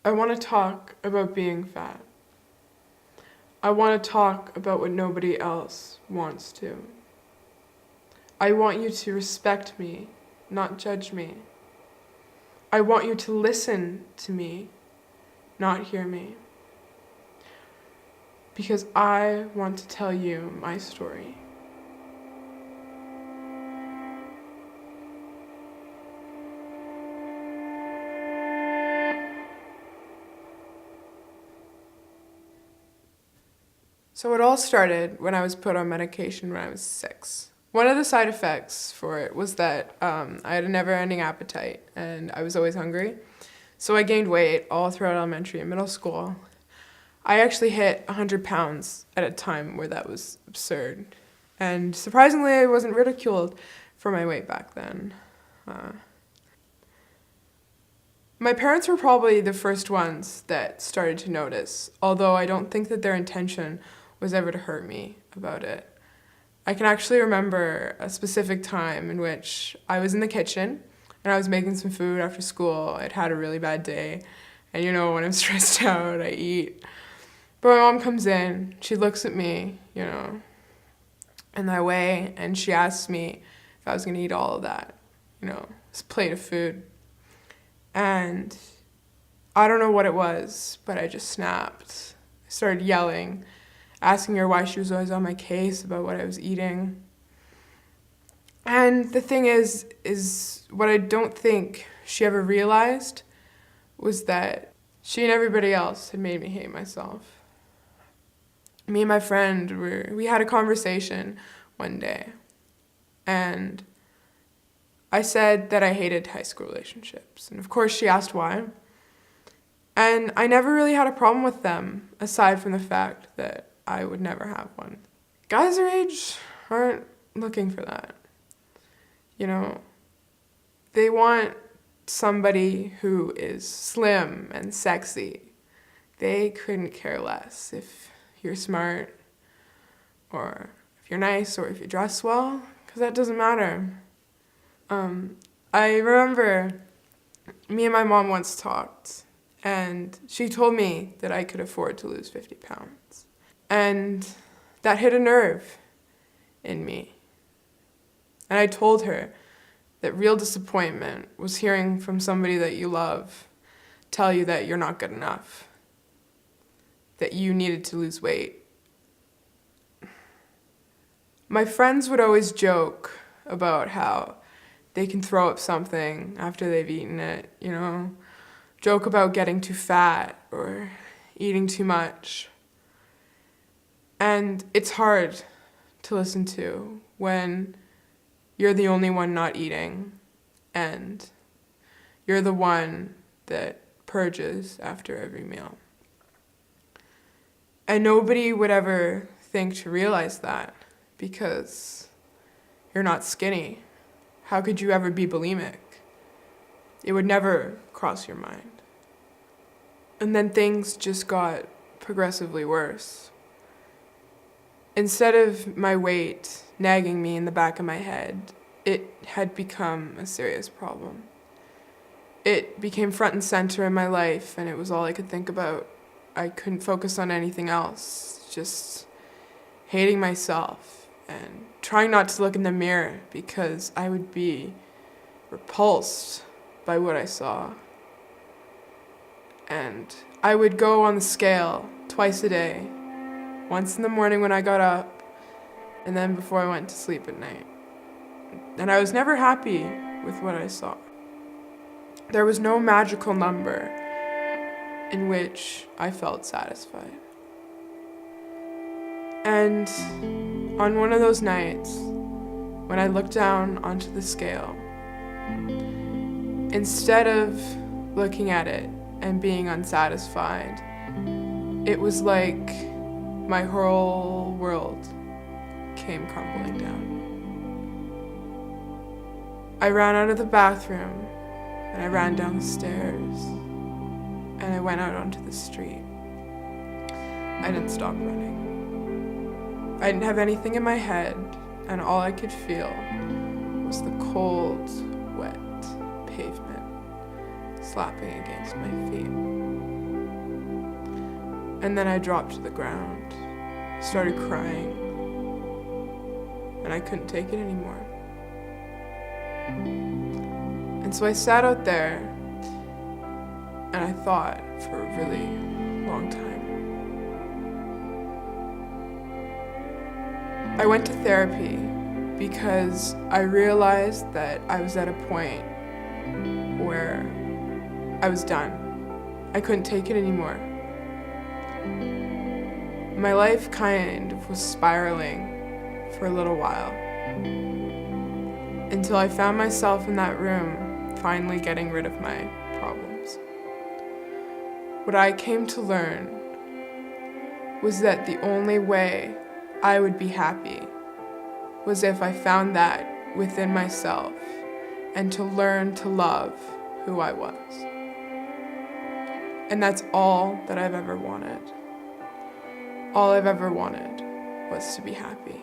I want to talk about being fat. I want to talk about what nobody else wants to. I want you to respect me, not judge me. I want you to listen to me, not hear me. Because I want to tell you my story. So it all started when I was put on medication when I was 6. One of the side effects for it was that I had a never-ending appetite and I was always hungry. So I gained weight all throughout elementary and middle school. I actually hit 100 pounds at a time where that was absurd. And surprisingly, I wasn't ridiculed for my weight back then. My parents were probably the first ones that started to notice, although I don't think that their intention was ever to hurt me about it. I can actually remember a specific time in which I was in the kitchen and I was making some food after school. I'd had a really bad day, and when I'm stressed out, I eat. But my mom comes in, she looks at me, in that way, and she asks me if I was gonna eat all of that, this plate of food. And I don't know what it was, but I just snapped. I started yelling, asking her why she was always on my case about what I was eating. And the thing is what I don't think she ever realized was that she and everybody else had made me hate myself. Me and my friend, we had a conversation one day, and I said that I hated high school relationships. And of course she asked why. And I never really had a problem with them, aside from the fact that I would never have one. Guys our age aren't looking for that. They want somebody who is slim and sexy. They couldn't care less if you're smart, or if you're nice, or if you dress well, because that doesn't matter. I remember me and my mom once talked, and she told me that I could afford to lose 50 pounds. And that hit a nerve in me. And I told her that real disappointment was hearing from somebody that you love tell you that you're not good enough, that you needed to lose weight. My friends would always joke about how they can throw up something after they've eaten it, joke about getting too fat or eating too much. And it's hard to listen to when you're the only one not eating and you're the one that purges after every meal. And nobody would ever think to realize that because you're not skinny. How could you ever be bulimic? It would never cross your mind. And then things just got progressively worse. Instead of my weight nagging me in the back of my head, it had become a serious problem. It became front and center in my life, and it was all I could think about. I couldn't focus on anything else, just hating myself and trying not to look in the mirror because I would be repulsed by what I saw. And I would go on the scale twice a day, once in the morning when I got up, and then before I went to sleep at night. And I was never happy with what I saw. There was no magical number in which I felt satisfied. And on one of those nights, when I looked down onto the scale, instead of looking at it and being unsatisfied, it was like my whole world came crumbling down. I ran out of the bathroom, and I ran down the stairs, and I went out onto the street. I didn't stop running. I didn't have anything in my head, and all I could feel was the cold, wet pavement slapping against my feet. And then I dropped to the ground, started crying, and I couldn't take it anymore. And so I sat out there and I thought for a really long time. I went to therapy because I realized that I was at a point where I was done. I couldn't take it anymore. My life kind of was spiraling for a little while until I found myself in that room finally getting rid of my problems. What I came to learn was that the only way I would be happy was if I found that within myself and to learn to love who I was. And that's all that I've ever wanted. All I've ever wanted was to be happy.